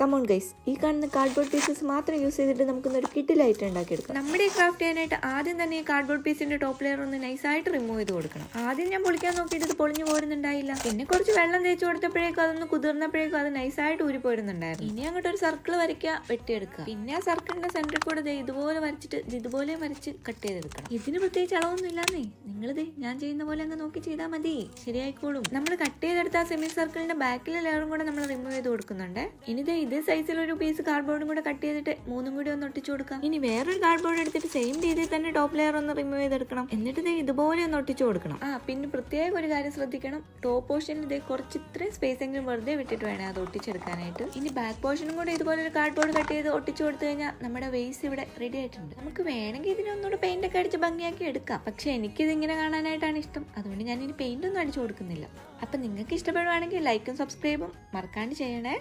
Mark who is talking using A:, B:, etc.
A: Come on guys, ഈ കാണുന്ന cardboard pieces മാത്രം യൂസ് ചെയ്തിട്ട് നമുക്കൊന്നൊരു കിഡിലായിട്ട് ഉണ്ടാക്കിയെടുക്കാം. നമ്മുടെ ഈ ക്രാഫ്റ്റ് ചെയ്യാനായിട്ട് ആദ്യം തന്നെ ഈ കാർഡ്ബോർഡ് പീസിന്റെ ടോപ്പ് ലെയർ ഒന്ന് നൈസായിട്ട് റിമൂവ് ചെയ്ത് കൊടുക്കണം. ആദ്യം ഞാൻ പൊളിക്കാൻ നോക്കിയിട്ട് ഇത് പൊളിഞ്ഞു പോരുന്നുണ്ടായില്ല. പിന്നെ കുറച്ച് വെള്ളം തേച്ച് കൊടുത്തപ്പോഴേക്കും അതൊന്ന് കുതിർന്നപ്പോഴേക്കും അത് നൈസായിട്ട് ഊരി പോരുന്നുണ്ടായിരുന്നു. ഇനി അങ്ങോട്ട് ഒരു സർക്കിൾ വരയ്ക്കുക, വെട്ടിയെടുക്കുക. പിന്നെ ആ സർക്കിളിന്റെ സെന്ററിൽ കൂടെ ഇതുപോലെ വരച്ചിട്ട് ഇതുപോലെ വരച്ച് കട്ട് ചെയ്തെടുക്കണം. ഇതിന് പ്രത്യേകിച്ച് അളവൊന്നും ഇല്ലാന്നേ, നിങ്ങളിത് ഞാൻ ചെയ്യുന്ന പോലെ അങ്ങ് നോക്കി ചെയ്താൽ മതി, ശരിയായിക്കോളും. നമ്മൾ കട്ട് ചെയ്തെടുത്ത ആ സെമി സർക്കിളിന്റെ ബാക്കിലെ ലെയറും കൂടെ നമ്മൾ റിമൂവ് ചെയ്ത് കൊടുക്കുന്നുണ്ട്. ഇനി ഇതേ സൈസിൽ ഒരു പീസ് കാർഡ്ബോർഡും കൂടെ കട്ട് ചെയ്തിട്ട് മൂന്നും കൂടി ഒന്ന് ഒട്ടിച്ചു കൊടുക്കാം. ഇനി വേറൊരു കാർഡ്ബോർഡ് എടുത്തിട്ട് സെയിം രീതിയിൽ തന്നെ ടോപ്പ് ലെയർ ഒന്ന് റിമൂവ് ചെയ്തെടുക്കണം. എന്നിട്ട് ഇതുപോലെ ഒന്ന് ഒട്ടിച്ചു കൊടുക്കണം. പിന്നെ പ്രത്യേക ഒരു കാര്യം ശ്രദ്ധിക്കണം, ടോപ്പ് പോർഷനിൽ കുറച്ച് ഇത്രയും സ്പേസ് എങ്കിലും വെറുതെ വിട്ടിട്ട് വേണം അത് ഒട്ടിച്ചെടുക്കാനായിട്ട്. ഇനി ബാക്ക് പോർഷനും കൂടെ ഇതുപോലെ ഒരു കാർഡ്ബോർഡ് കട്ട് ചെയ്ത് ഒട്ടിച്ചു കൊടുത്തു കഴിഞ്ഞാൽ നമ്മുടെ വേസ് ഇവിടെ റെഡി ആയിട്ടുണ്ട്. നമുക്ക് വേണമെങ്കിൽ ഇതിനൊന്നുകൂടെ പെയിന്റ് ഒക്കെ അടിച്ച് ഭംഗിയാക്കി എടുക്കാം. പക്ഷെ എനിക്കിത് ഇങ്ങനെ കാണാനായിട്ടാണ് ഇഷ്ടം, അതുകൊണ്ട് ഞാൻ ഇനി പെയിന്റ് ഒന്നും അടിച്ചു കൊടുക്കുന്നില്ല. അപ്പൊ നിങ്ങൾക്ക് ഇഷ്ടപ്പെടുവാണെങ്കിൽ ലൈക്കും സബ്സ്ക്രൈബും മറക്കാണ്ട് ചെയ്യണേ.